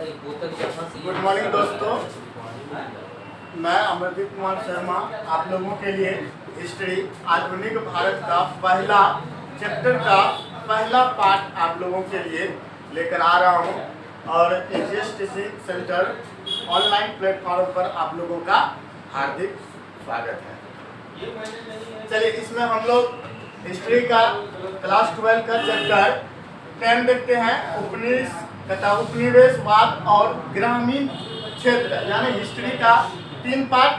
Good morning दोस्तों, मैं अमरदीप कुमार शर्मा आप लोगों के लिए हिस्ट्री आधुनिक भारत का पहला चैप्टर का पहला पार्ट आप लोगों के लिए लेकर आ रहा हूं और AGS teaching centre online platform पर आप लोगों का हार्दिक स्वागत है। चलिए, इसमें हम लोग हिस्ट्री का क्लास 12 का चैप्टर 10 देखते हैं, उपनिवेशवाद और ग्रामीण क्षेत्र, यानी हिस्ट्री का 3 पार्ट,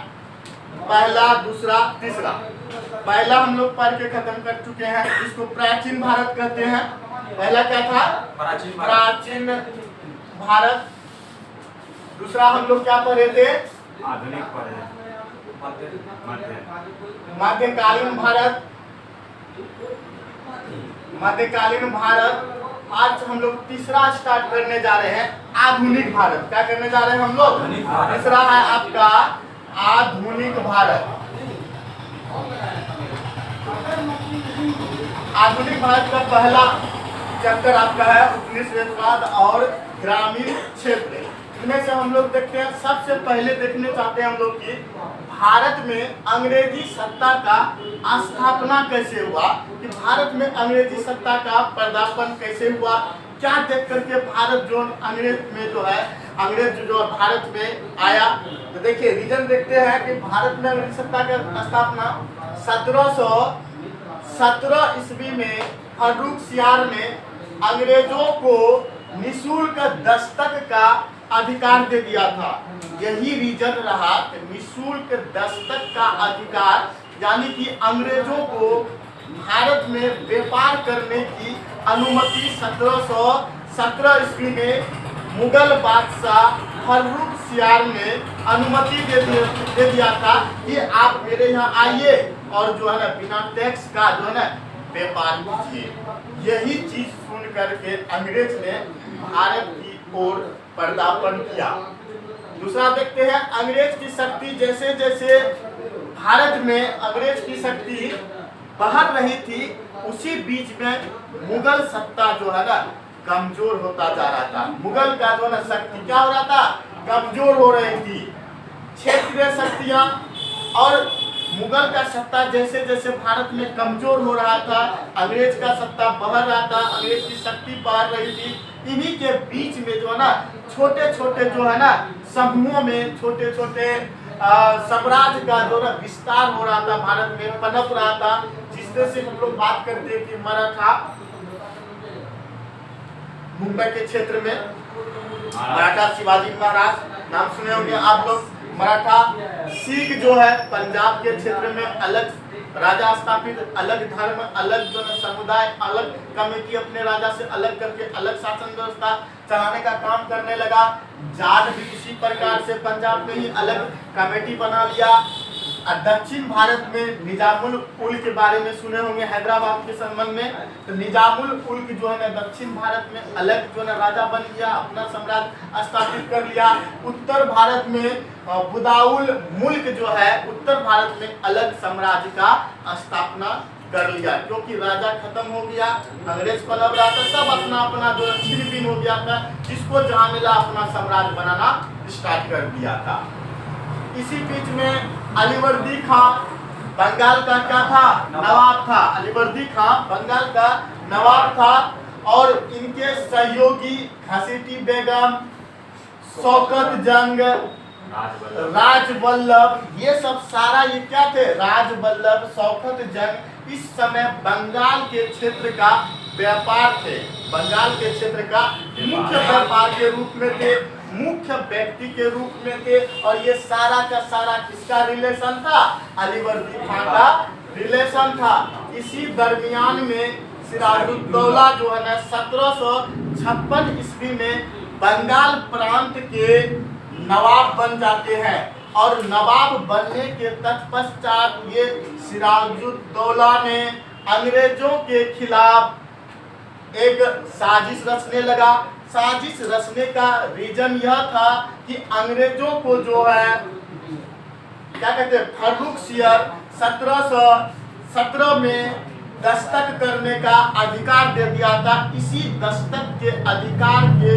पहला, दूसरा, तीसरा। पहला हम लोग पढ़ के खत्म कर चुके हैं, इसको प्राचीन भारत कहते हैं। पहला क्या था? प्राचीन भारत। दूसरा हम लोग क्या पढ़े थे? आधुनिक पढ़े, मध्यकालीन भारत। मध्यकालीन भारत। आज हम लोग तीसरा स्टार्ट करने जा रहे हैं, आधुनिक भारत। क्या करने जा रहे हैं हम लोग? तीसरा है आपका आधुनिक भारत। आधुनिक भारत का पहला चैप्टर आपका है उपनिवेशवाद और ग्रामीण क्षेत्र। इसमें से हम लोग देखते हैं, सबसे पहले देखने चाहते हैं हम लोग कि भारत में अंग्रेजी सत्ता का स्थापना कैसे हुआ, कि भारत में अंग्रेजी सत्ता का पदार्पण कैसे हुआ, क्या देख करके भारत जो अंग्रेज में जो है, अंग्रेज जो भारत में आया। तो देखिए, रीजन देखते हैं कि भारत में अंग्रेजी सत्ता का स्थापना 1717 ईस्वी में फर्रुख सियार ने अंग्रेजों को निःशुल्क दस्तक का अधिकार दे दिया था। यही रीजन रहा कि निःशुल्क दस्तक का अधिकार, यानी कि अंग्रेजों को भारत में व्यापार करने की अनुमति 1717 ईस्वी में मुगल बादशाह फर्रुख सियार ने अनुमति दे दिया था कि आप मेरे यहाँ आइए और जो है ना, बिना टैक्स का जो है ना व्यापार कीजिए। यही चीज सुन करके अंग्रेज ने भारत की ओर पदार्पण किया। दूसरा देखते हैं, अंग्रेज की शक्ति जैसे जैसे भारत में अंग्रेज की शक्ति बढ़ रही थी, उसी बीच में मुगल सत्ता जो है ना कमजोर होता जा रहा था। मुगल का जो है शक्ति क्या हो रहा था? कमजोर हो रही थी। क्षेत्रीय शक्तियां और मुगल का सत्ता जैसे जैसे भारत में कमजोर हो रहा था, अंग्रेज का सत्ता बढ़ रहा था, अंग्रेज की शक्ति बढ़ रही थी। इन्हीं के बीच में जो है ना छोटे छोटे जो है ना समूहों में छोटे छोटे साम्राज्य का जो ना विस्तार हो रहा था, भारत में पनप रहा था। जिसमें से हम लोग बात करते हैं कि मराठा, मुंबई के क्षेत्र में मराठा शिवाजी महाराज, नाम सुने होंगे आप लोग। मराठा, सिख जो है पंजाब के क्षेत्र में अलग राजा स्थापित, अलग धर्म, अलग जो है समुदाय, अलग कमेटी अपने राजा से अलग करके अलग शासन व्यवस्था चलाने का काम करने लगा। जाट भी इसी प्रकार से पंजाब में ही अलग कमेटी बना लिया। दक्षिण भारत में निजामुल उल के बारे में सुने होंगे, हैदराबाद के संबंध में। तो निजामुल उल जो है ना दक्षिण भारत में अलग जो है ना राजा बन गया, अपना साम्राज्य स्थापित कर लिया। उत्तर भारत में बुदाउल मुल्क जो है उत्तर भारत में अलग साम्राज्य का स्थापना कर लिया, क्योंकि राजा खत्म हो गया, अंग्रेज पनप रहा था, सब अपना अपना जो छिन भिन हो गया था, जिसको जहां मिला अपना साम्राज्य बनाना स्टार्ट कर दिया था। इसी बीच में अलीवर्दी खां बंगाल का क्या था? नवाब था। अलीवर्दी खां बंगाल का नवाब था और इनके सहयोगी घसीटी बेगम, शौकत जंग, राजवल्लभ, ये सब सारा ये क्या थे? राजवल्लभ, शौकत जंग इस समय बंगाल के क्षेत्र का व्यापार थे, बंगाल के क्षेत्र का मुख्य व्यापार के रूप में थे, मुख्य व्यक्ति के रूप में थे। और ये सारा का सारा किसका रिलेशन था? अलीवर्दी खां का रिलेशन था। इसी दरमियान में सिराजुद्दौला जो है ना 1756 ईस्वी में बंगाल प्रांत के नवाब बन जाते हैं। और नवाब बनने के तत्पश्चात ये सिराजुद्दौला ने अंग्रेजों के खिलाफ एक साजिश रचने लगा। साजिश रचने का रीजन यह था कि अंग्रेजों को जो है क्या कहते हैं, फर्रुख सियार 1717 में दस्तक करने का अधिकार दे दिया था। इसी दस्तक के अधिकार के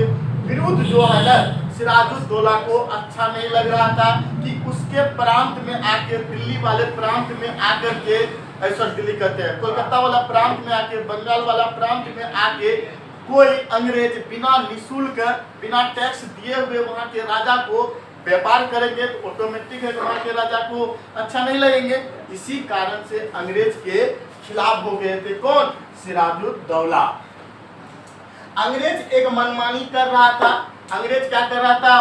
विरुद्ध जो है ना सिराजुद्दौला को अच्छा नहीं लग रहा था कि उसके प्रांत में आके, दिल्ली वाले प्रांत में आकर के, ऐसा दिल्ली कहते हैं, कोलकाता वाला प्रांत में आके, बंगाल वाला प्रांत में आके कोई अंग्रेज बिना निःशुल्क, बिना टैक्स दिए हुए वहाँ के राजा को व्यापार करेंगे तो ऑटोमेटिक है वहाँ के राजा को अच्छा नहीं लगेंगे। इसी कारण से अंग्रेज के खिलाफ हो गए थे कौन? सिराजुद्दौला। अंग्रेज एक मनमानी कर रहा था। अंग्रेज क्या कर रहा था?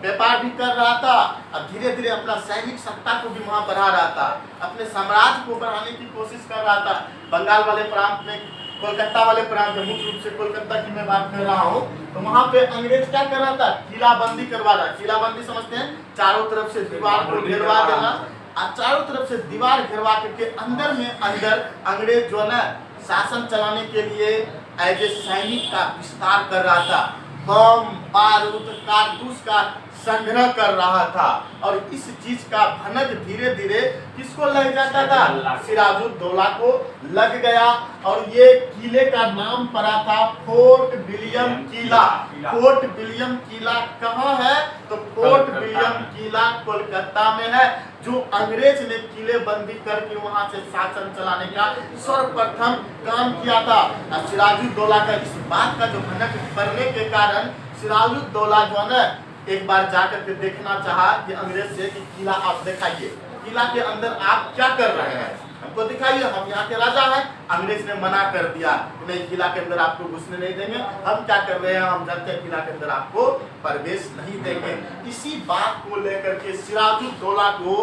व्यापार भी कर रहा था और धीरे धीरे अपना सैनिक सत्ता को भी वहां बढ़ा रहा था, अपने साम्राज्य को बढ़ाने की कोशिश कर रहा था। बंगाल वाले प्रांत में, कोलकाता वाले प्रांत में, मुख्य रूप से कोलकाता की मैं बात कर रहा हूँ, तो वहां पे अंग्रेज क्या कर रहा था? किलाबंदी करवा रहा। किलाबंदी समझते हैं? चारों तरफ से दीवार को घेरवा देना, और चारों तरफ से दीवार घेरवा करके अंदर में अंदर अंग्रेज जो है ना शासन चलाने के लिए एज ए सैनिक का विस्तार कर रहा था, बम, बारूद, कारतूस का संग्रह कर रहा था। और इस चीज का भनक धीरे धीरे किसको लग जाता था? सिराजुद्दौला को लग गया। और ये किले का नाम पड़ा था फोर्ट विलियम किला। फोर्ट विलियम किला कहाँ है? तो फोर्ट विलियम किला कोलकाता में है, जो अंग्रेज ने किले बंदी करके वहां से शासन चलाने का सर्वप्रथम काम किया था। सिराजुद्दौला का इस बात का जो भनक पड़ने के कारण सिराजुद्दौला जो है ना एक बार जाकर के देखना चाहा कि अंग्रेज से कि किला आप दिखाइए, किला के अंदर आप क्या कर रहे हैं, हमको दिखाइए, हम यहाँ के राजा हैं। अंग्रेज ने मना कर दिया, नहीं, किला के अंदर आपको घुसने नहीं देंगे, हम क्या कर रहे हैं, हम जानते हैं किला के अंदर आपको प्रवेश नहीं देंगे। इसी बात को लेकर के सिराजुद्दौला को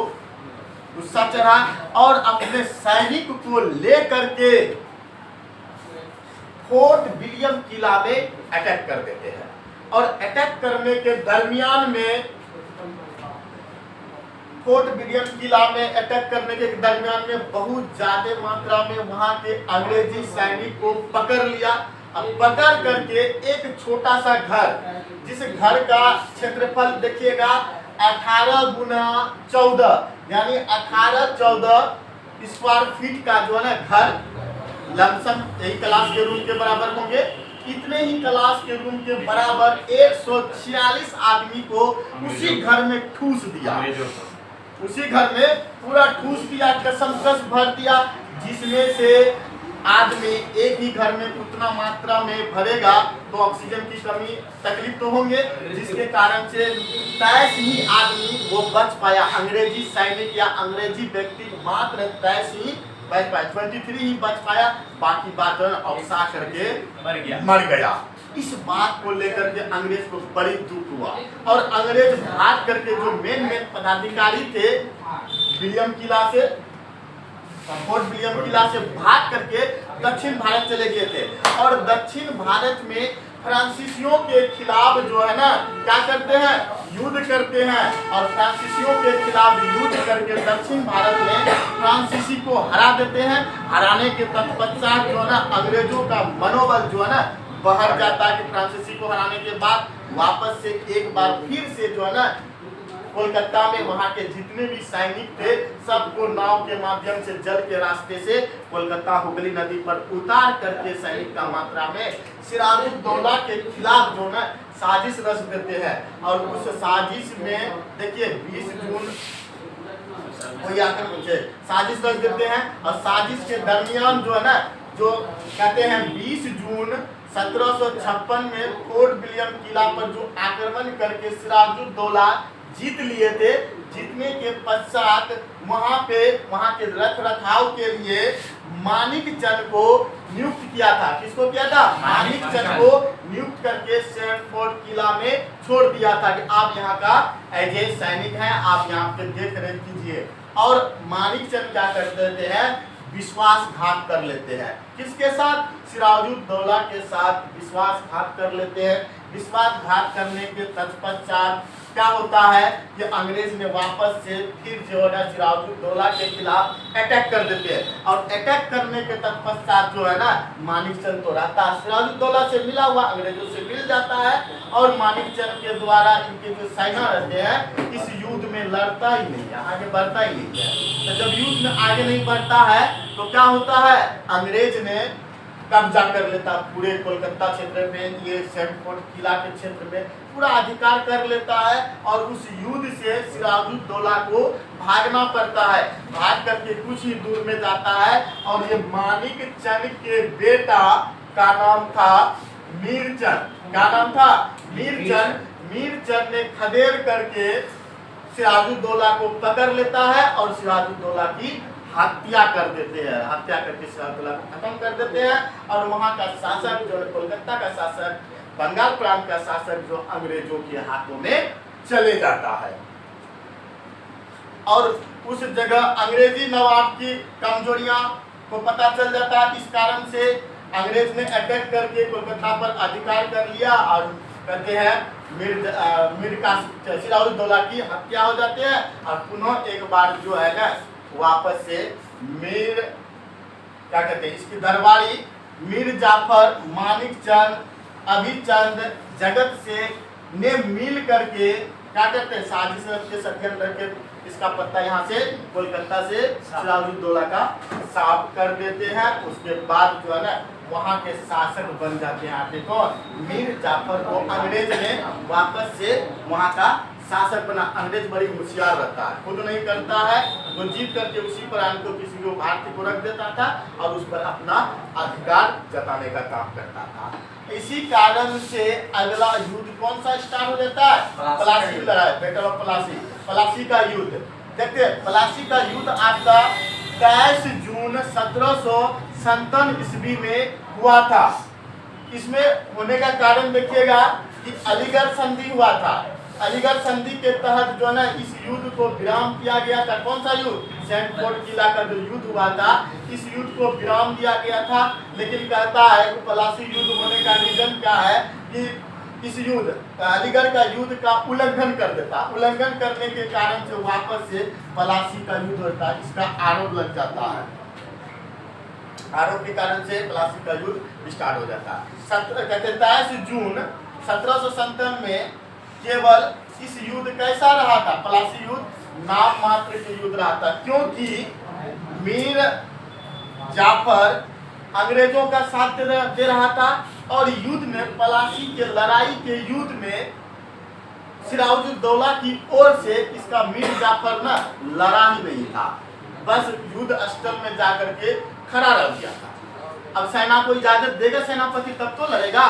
गुस्सा चढ़ा और अपने सैनिक को लेकर के फोर्ट विलियम किला में अटैक कर देते हैं। और अटैक करने के दरमियान में, फोर्ट विलियम किला में अटैक करने के दरमियान में बहुत ज्यादा मात्रा में वहां के अंग्रेजी सैनिक को पकड़ लिया। अब पकड़ करके एक छोटा सा घर, जिस घर का क्षेत्रफल देखिएगा 18 गुना 14, यानी 18-14 स्क्वायर फीट का जो है ना घर, लमसम यही क्लास के रूम के बराबर होंगे। इतने ही क्लास के रूम के बराबर 146 आदमी को उसी घर में ठूस दिया, उसी घर में पूरा ठूस दिया, कसमकस भर दिया, जिसमें से आदमी एक ही घर में उतना मात्रा में भरेगा तो ऑक्सीजन की कमी तकलीफ तो होंगे, जिसके कारण से 23 ही आदमी वो बच पाया। अंग्रेजी सैनिक या अंग्रेजी व्यक्ति मात्र 23 ही बच पाया, 23 ही बच पाया, बाकी बात अवसा करके मर गया। इस बात को लेकर के अंग्रेज को बड़ी दुख हुआ और अंग्रेज भाग करके जो मेन पदाधिकारी थे विलियम किला से, फोर्ट विलियम किला से भाग करके दक्षिण भारत चले गए थे। और दक्षिण भारत में फ्रांसीसियों के खिलाफ जो है ना क्या करते हैं? युद्ध करते हैं। और फ्रांसीसियों के खिलाफ युद्ध करके दक्षिण भारत में फ्रांसीसी को हरा देते हैं। हराने के तत्पश्चात जो है ना अंग्रेजों का मनोबल जो है ना बढ़ जाता है कि फ्रांसीसी को हराने के बाद वापस से एक बार फिर से जो है ना कोलकाता में वहां के जितने भी सैनिक थे सबको नाव के माध्यम से, जल के रास्ते से कोलकाता हुगली नदी पर उतार करके सैनिक का मात्रा में सिराजुद्दौला के खिलाफ जो है साजिश रच देते हैं। और उस साजिश में देखिए 20 जून कोई आकर मुझे साजिश रच देते हैं। और साजिश के दरमियान जो है ना, जो कहते हैं 20 जून 1756 में फोर्ट विलियम किला पर जो आक्रमण करके सिराजुद्दौला जीत लिए थे, जीतने के पश्चात वहां के रख रखाव के लिए मानिकचंद को नियुक्त किया था। किसको किया था? मानिकचंद को नियुक्त करके सेंटफोर्ट किला में छोड़ दिया था कि आप यहाँ का एज ए सैनिक हैं, आप यहाँ पे देख रेख कीजिए। और मानिकचंद क्या कर देते हैं? विश्वासघात कर लेते हैं। किसके साथ? सिराजुद्दौला के साथ विश्वासघात कर लेते हैं। विश्वासघात करने के तत्पश्चात क्या होता है कि अंग्रेज ने वापस से फिर जो है सिराजुद्दौला के खिलाफ अटैक कर देते हैं। और अटैक करने के तत्पश्चात जो है ना मानिकचंद तो रहता है सिराजुद्दौला से मिला हुआ, अंग्रेजों से मिल जाता है और मानिकचंद के द्वारा इनके जो सेना रहते हैं इस युद्ध में लड़ता ही नहीं है, आगे बढ़ता ही नहीं है। तो जब युद्ध में आगे नहीं बढ़ता है तो क्या होता है? अंग्रेज ने कब्जा कर लेता, पूरे कोलकाता क्षेत्र में, ये सेंट फोर्ट किला के क्षेत्र में पूरा अधिकार कर लेता है। और उस युद्ध से सिराजुद्दौला को भागना पड़ता है। भाग करके कुछ ही दूर में जाता है और ये मानिक चंद के बेटा का नाम था मीरचंद। क्या नाम था? मीरचंद। मीरचंद ने खदेड़ करके सिराजुद्दौला को पकड़ लेता है और सिराजुद्दौला की हत्या कर देते हैं। हत्या करके सिराजुद्दौला को खत्म कर देते हैं और वहां का शासक जो कोलकाता का शासक, बंगाल प्रांत का शासक जो अंग्रेजों के हाथों में चले जाता है। और उस जगह अंग्रेजी नवाब की कमजोरियां को पता चल जाता है। इस कारण से अंग्रेज ने अटैक करके कोलकाता पर अधिकार कर लिया और कहते हैं सिराजुद्दौला की हत्या हो जाती है। और पुनः एक बार जो है ना वापस से क्या कहते हैं इसकी दरबारी मीर जाफर, मानिक चंद, अभिचंद, जगत से ने मिल करके क्या करते हैं साजिश के षड्यंत्र करके इसका पत्ता यहाँ से कोलकाता से सिराजुद्दौला का साफ कर देते हैं। उसके बाद जो है ना वहाँ के शासक बन जाते हैं। आप देखो मीर जाफर को अंग्रेज ने वापस से वहाँ का शासक बना। अंग्रेज बड़ी होशियार रहता है, खुद नहीं करता है, वो जीत करके उसी पर को किसी को भारतीय को रख देता था और उस पर अपना अधिकार जताने का काम करता था। इसी कारण से अगला युद्ध कौन सा स्टार्ट हो जाता है? प्लासी लड़ाई, बैटल ऑफ प्लासी, प्लासी का युद्ध। देखते हैं प्लासी का युद्ध आपका 23 जून 1757 ईस्वी में हुआ था। इसमें होने का कारण देखिएगा कि अलीगढ़ संधि हुआ था। अलीगढ़ संधि के तहत जो है ना इस युद्ध को विराम किया गया था। कौन सा युद्ध? सेंट फोर्ट किला का जो युद्ध हुआ था, इस युद्ध को विराम दिया गया था। लेकिन कहता है कि प्लासी युद्ध होने का रीजन क्या है कि इस युद्ध अलीगढ़ का युद्ध का उल्लंघन कर देता। उल्लंघन करने के कारण से वापस से प्लासी का युद्ध होता है, इसका आरोप लग जाता है। आरोप के कारण से प्लासी का युद्ध स्टार्ट हो जाता है। 23 जून 1757 में केवल इस युद्ध कैसा रहा था? प्लासी युद्ध नाम मात्र के युद्ध रहा था, क्योंकि मीर जाफर अंग्रेजों का साथ दे रहा था और युद्ध में प्लासी के लड़ाई के युद्ध में सिराजुद्दौला की ओर से इसका मीर जाफर ना लड़ा ही नहीं था, बस युद्ध स्थल में जाकर के खड़ा रह गया था। अब सेना को इजाजत देगा सेनापति तब तो लड़ेगा,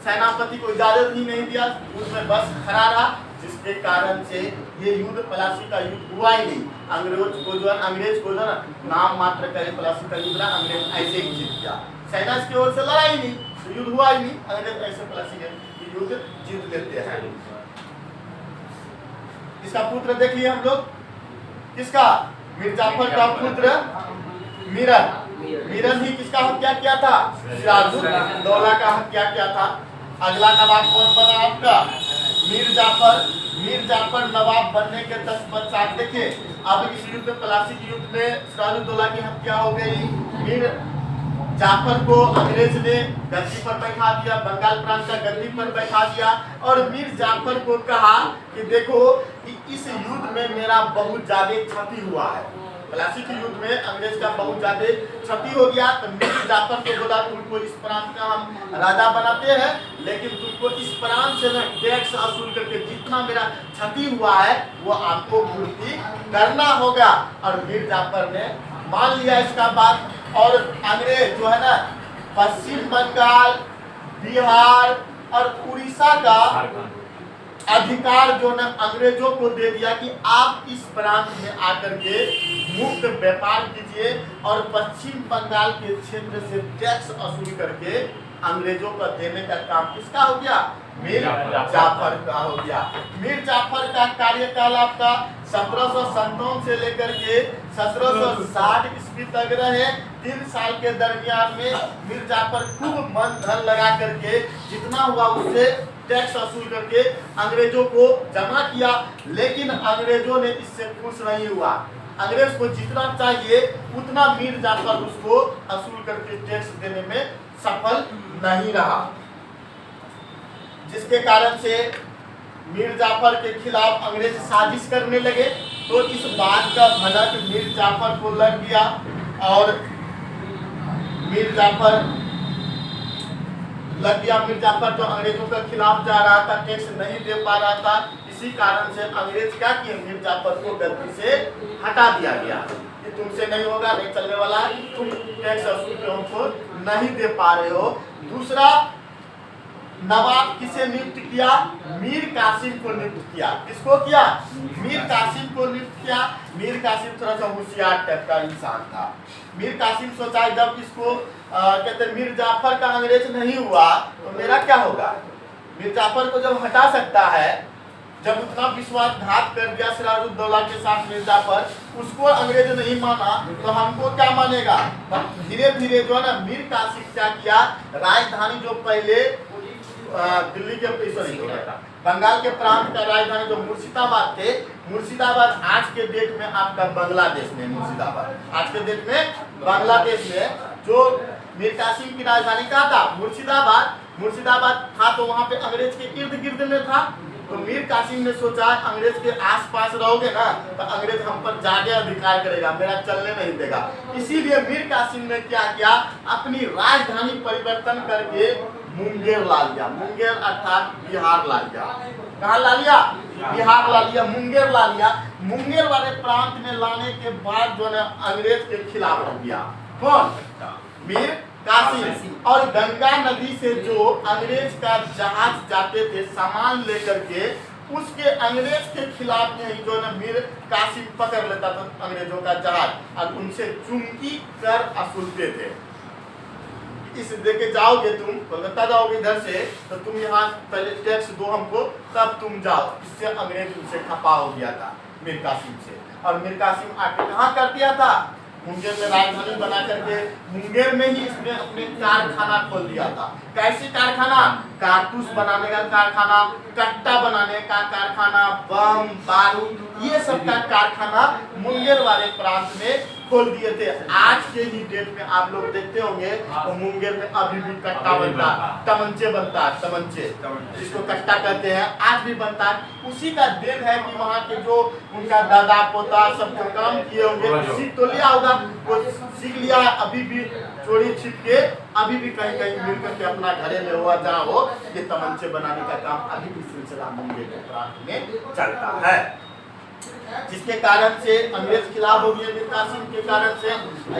सेनापति को इजाजत ही नहीं दिया, युद्ध में बस खड़ा रहा, जिसके कारण से ये युद्ध प्लासी का युद्ध हुआ ही नहीं। अंग्रेज को जो नाम मात्र करे प्लासी का युद्ध, अंग्रेज ऐसे ही जीत गया, सेना की ओर से लड़ा ही नहीं, तो युद्ध हुआ ही नहीं, अंग्रेज ऐसे प्लासी का युद्ध जीत लेते हैं। इसका पुत्र देखिए हम लोग, किसका? मीर जाफर का पुत्र मीरन। मीरन ही किसका हत्या किया था? सिराजुद्दौला का हत्या किया था। अगला नवाब कौन बना आपका? मीर जाफर। मीर जाफर नवाब बनने के तत्पश्चात देखिए अब इस युद्ध प्लासी के युद्ध में सिराजुद्दौला की हत्या हो गई। मीर जाफर को अंग्रेज ने गद्दी पर बैठा दिया, बंगाल प्रांत का गद्दी पर बैठा दिया और मीर जाफर को कहा कि देखो कि इस युद्ध में मेरा बहुत ज्यादा क्षति हुआ है। प्लासी के युद्ध में अंग्रेज का बहुत ज्यादा क्षति हो गया, तो मीर जाफर को बोला तुमको इस प्रांत का हम राजा बनाते हैं, लेकिन तुमको इस प्रांत से ना टैक्स वसूल करके जितना मेरा क्षति हुआ है वो आपको पूर्ति करना होगा। और मीर जाफर ने मान लिया इसका बात और अंग्रेज जो है ना पश्चिम बंगाल, बिहार और उड़ीसा का अधिकार जो ना अंग्रेजों को दे दिया कि आप इस प्रांत में आकर के मुक्त व्यापार कीजिए और पश्चिम बंगाल के क्षेत्र से टैक्स वसूल करके अंग्रेजों को देने का काम किसका हो गया? मीर जाफर का हो गया। मीर जाफर का कार्यकाल आपका 1757 से लेकर के 1760 ईस्वी तक रहे। 3 साल के दरमियान में मीर जाफर खूब मन धन लगा करके जितना हुआ उससे टैक्स वसूल करके अंग्रेजों को जमा किया, लेकिन अंग्रेजों ने इससे खुश नहीं हुआ। अंग्रेज को जितना चाहिए उतना मीर जाफर उसको वसूल करके टैक्स देने में सफल नहीं रहा, जिसके कारण से मीर जाफर के खिलाफ अंग्रेज साजिश करने लगे। तो इस बात का भनक मीर जाफर को लग गया और मीर जाफर लग गया। मीर जाफर तो अंग्रेजों के खिलाफ जा रहा था, टैक्स नहीं दे पा रहा था, इसी कारण से अंग्रेज क्या किए, मीर जाफर को गलती से हटा दिया गया कि तुमसे नहीं होगा, नहीं चलने वाला, तुम टैक्स वसूल के हमको नहीं दे पा रहे हो। दूसरा, नवाब किसे नियुक्त किया, मीर कासिम को नियुक्त किया। किसको किया, मीर कासिम को नियुक्त किया। मीर कासिम थोड़ा सा होशियार टाइप का इंसान था। मीर कासिम सोचा जब इसको कहते मीर जाफर का अंग्रेज नहीं हुआ तो मेरा क्या होगा। मीर जाफर को जब हटा सकता है, जब उतना विश्वासघात कर दिया सिराजुद्दौला के साथ मीर जाफर, उसको अंग्रेज नहीं माना तो हमको क्या मानेगा। धीरे धीरे जो है ना मीर कासिम क्या किया, राजधानी जो पहले दिल्ली के बंगाल के प्रांत का राजधानी जो मुर्शिदाबाद थे, मुर्शिदाबाद आज के डेट में आपका बांग्लादेश में, मुर्शिदाबाद आज के डेट में बांग्लादेश में, जो मीर कासिम की राजधानी कहाँ था, मुर्शिदाबाद था। तो वहाँ पे अंग्रेज के इर्द गिर्द में था। तो मीर कासिम ने सोचा अंग्रेज के आसपास रहोगे ना तो अंग्रेज हम पर ज्यादा अधिकार करेगा, मेरा चलने नहीं देगा। इसीलिए मीर कासिम ने क्या किया, अपनी राजधानी परिवर्तन करके मुंगेर ला लिया। मुंगेर अर्थात बिहार ला लिया। कहाँ ला लिया, बिहार ला लिया, मुंगेर ला लिया। मुंगेर वाले प्रांत में लाने के बाद जो है अंग्रेज के खिलाफ हो गया। कौन, मीर कासिम। और गंगा नदी से जो अंग्रेज का जहाज जाते थे सामान लेकर के, उसके अंग्रेज के खिलाफ में ही जो है मीर कासिम पकड़ लेता था अंग्रेजों का जहाज और उनसे चुंकी कर असुलते थे। इस देके जाओगे तुम कोलकाता जाओगे इधर से तो तुम यहाँ पहले टैक्स दो हमको तब तुम जाओ। इससे अंग्रेज उनसे खपा हो गया था मीर कासिम से। और मीर कासिम आके कहाँ कर दिया था, मुंगेर में राजधानी बना करके मुंगेर में ही इसने अपने कारखाना खोल दिया था। कैसे कारखाना, कारतूस बनाने का कारखाना, कट्टा बनाने का कारखाना, बम बारूद ये सब का कारखाना मुंगेर वाले प्रांत में खोल दिए थे। आज के ही डेट में आप लोग देखते होंगे तो मुंगेर में अभी भी कट्टा बनता है, तमंचे बनता है, तमंचे जिसको कट्टा कहते हैं, आज भी बनता है। उसी का देन है कि वहाँ के जो उनका दादा पोता सब जो काम किए होंगे सीख तो लिया होगा, वो सीख लिया है। अभी भी चोरी छिप के अभी भी कहीं कहीं मिल करके अपना घरे में हुआ जहाँ हो ये तमंचे बनाने का काम अभी भी सिलसिला मुंगेर के प्रांत में चलता है। जिसके कारण से अंग्रेज खिलाफ हो गया मीर कासिम के कारण से।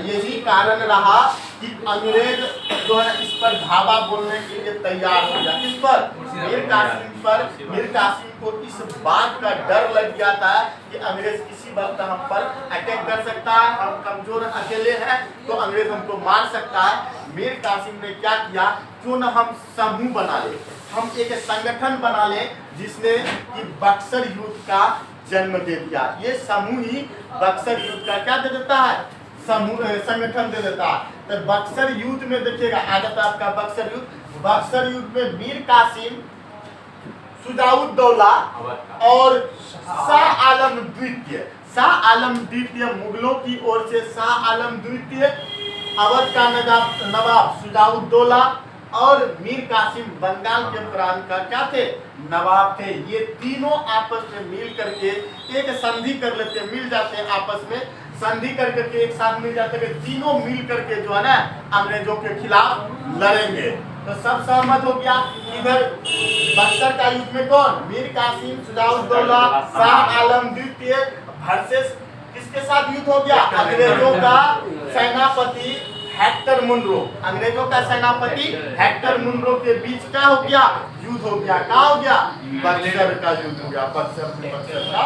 यही कारण रहा कि अंग्रेज जो है इस पर धावा बोलने के लिए तैयार हो गया। किस पर, मीर कासिम पर। मीर कासिम को इस बात का डर लग गया था कि अंग्रेज किसी वक्त हम पर अटैक कर सकता है, हम कमजोर अकेले हैं तो अंग्रेज हमको मार सकता है। मीर कासिम ने क्या किया, क्यों न हम समूह बना ले, हम एक संगठन बना ले जिसने कि बक्सर युद्ध का जन्म दे दिया। ये समूह ही बक्सर युद्ध का क्या दे देता है, समूह संगठन दे देता है। तो बक्सर युद्ध में देखिएगा आ जाता है आपका बक्सर युद्ध। बक्सर युद्ध में मीर कासिम, शुजाउद्दौला और शाह आलम द्वितीय मुगलों की ओर से शाह आलम द्वितीय, अवध का नवाब शुजाउद्दौला और मीर कासिम बंगाल के प्रांत का क्या थे, नवाब थे। ये तीनों आपस में मिल करके एक संधि कर लेते, मिल जाते हैं आपस में संधि कर करके एक साथ मिल जाते हैं। तीनों मिल करके जो है ना अंग्रेजों के खिलाफ लड़ेंगे। तो सब सहमत हो गया। इधर बक्सर का युद्ध में कौन, मीर कासिम, शुजाउद्दौला, शाह आलम द्वितीय वर्सेस किसके साथ युद्ध हो गया, अंग्रेजों का सेनापति हेक्टर मुनरो। अंग्रेजों का सेनापति हेक्टर मुनरो के बीच क्या हो गया, युद्ध हो गया। क्या हो गया, बक्सर का युद्ध हो गया। बक्सर का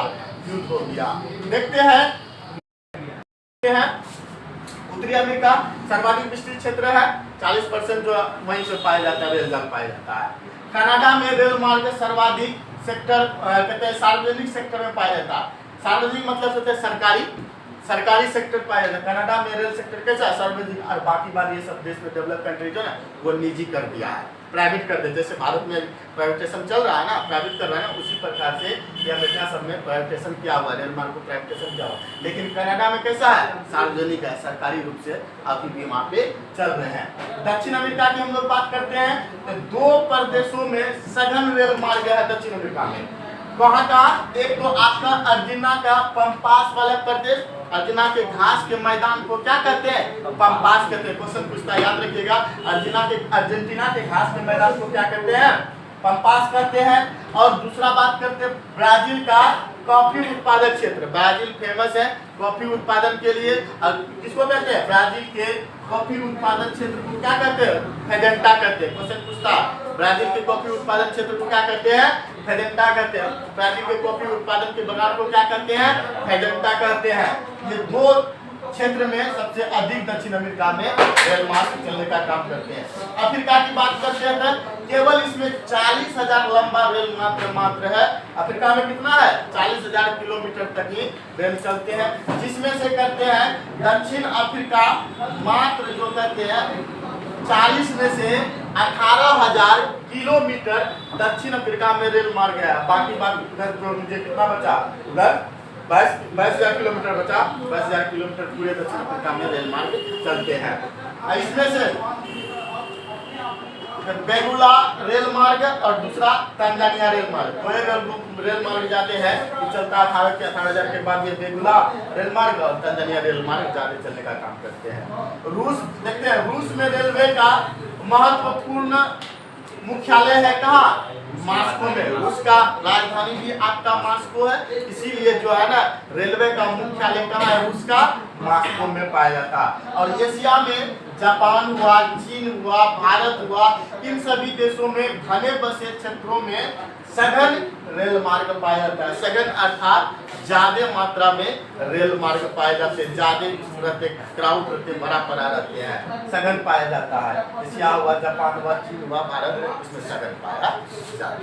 युद्ध हो गया। देखते हैं उत्तरी अमेरिका सर्वाधिक विस्तृत क्षेत्र है, 40% जो वहीं से पाया जाता है, रेल जल पाया जाता है। कनाडा में रेल मार्ग सर्वाधिक सेक्टर कहते हैं सार्वजनिक सेक्टर में पाया जाता है। सार्वजनिक मतलब होता है सरकारी सेक्टर पाया जाता है। कनाडा में रेल सेक्टर कैसा है, सार्वजनिक। और बाकी बार ये सब देश में डेवलप कंट्री जो है वो निजी कर दिया है, प्राइवेट कर दिया। जैसे भारत में प्राइवेटेशन चल रहा है ना, प्राइवेट कर रहा है ना, उसी प्रकार से ये अमेरिका सब में प्राइवेटेशन किया हुआ है, रेल मार्ग को प्राइवेटेशन किया हुआ है। लेकिन कनाडा में कैसा है, सार्वजनिक है, सरकारी रूप से अभी भी वहाँ पे चल रहे हैं। दक्षिण अमेरिका की हम लोग बात करते हैं तो 2 प्रदेशों में सघन रेल मार्ग है दक्षिण अमेरिका में। वहाँ का एक तो आपका अर्जेंटीना का पंपास वाला प्रदेश, अर्जेंटीना के घास के मैदान को क्या कहते हैं? पंपास कहते हैं। क्वेश्चन पूछता है, याद रखिएगा। अर्जेंटीना के घास के मैदान को क्या कहते हैं? पंपास कहते हैं। और दूसरा बात करते हैं ब्राजील का कॉफी उत्पादक क्षेत्र। ब्राजील फेमस है कॉफी उत्पादन के लिए। और किसको कहते हैं? ब्राजील के कॉफी उत्पादन क्षेत्र को क्या कहते हैं? फेजेंटा कहते हैं। क्वेश्चन पूछता, ब्राजील के कॉफी उत्पादन क्षेत्र को क्या कहते हैं? फेजेंटा कहते हैं। ब्राजील के कॉफी उत्पादन के बगान को क्या कहते हैं? फेजेंटा कहते हैं। ये दो क्षेत्र में सबसे अधिक दक्षिण अमेरिका में रेल मार्ग चलने का काम करते हैं। अफ्रीका की बात करते हैं तो केवल इसमें 40,000 लंबा रेल मात्र है। अफ्रीका में कितना है? 40,000 किलोमीटर तक ही रेल चलते हैं, जिसमें से करते हैं दक्षिण अफ्रीका मात्र जो कहते हैं 40 में से 18,000 किलोमीटर दक्षिण अफ्रीका में रेल मार्ग है। बाकी उधर जो मुझे कितना बचा? उधर 22,000 किलोमीटर बचा। 22,000 किलोमीटर पूरे दक्षिण अफ्रीका में रेल मार्ग चलते हैं। इसमें से बेगुला रेल मार्ग और दूसरा तंजानिया रेल मार्ग। दो रेल मार्ग जाते हैं तो चलता है 18,000 के बाद ये बेगुला रेल मार्ग और तंजानिया रेल मार्ग जाते चलने का काम करते हैं। रूस देखते हैं, रूस में रेलवे का महत्वपूर्ण मुख्यालय है कहाँ? मास्को में। रूस का राजधानी भी आपका मास्को है, इसीलिए जो है ना रेलवे का मुख्यालय कहाँ है? रूस का मास्को में पाया जाता है। और एशिया में जापान हुआ, चीन हुआ, भारत हुआ, इन सभी देशों में घने बसे क्षेत्रों में सघन रेल मार्ग पाया जाता है। सघन अर्थात ज्यादा मात्रा में रेल मार्ग पाए जाते हैं, ज्यादा रहते, क्राउड रहते, बड़ा बड़ा रहते हैं, सघन पाया जाता है। एशिया हुआ, जापान हुआ, चीन हुआ, भारत, इसमें सघन पाया जाता है।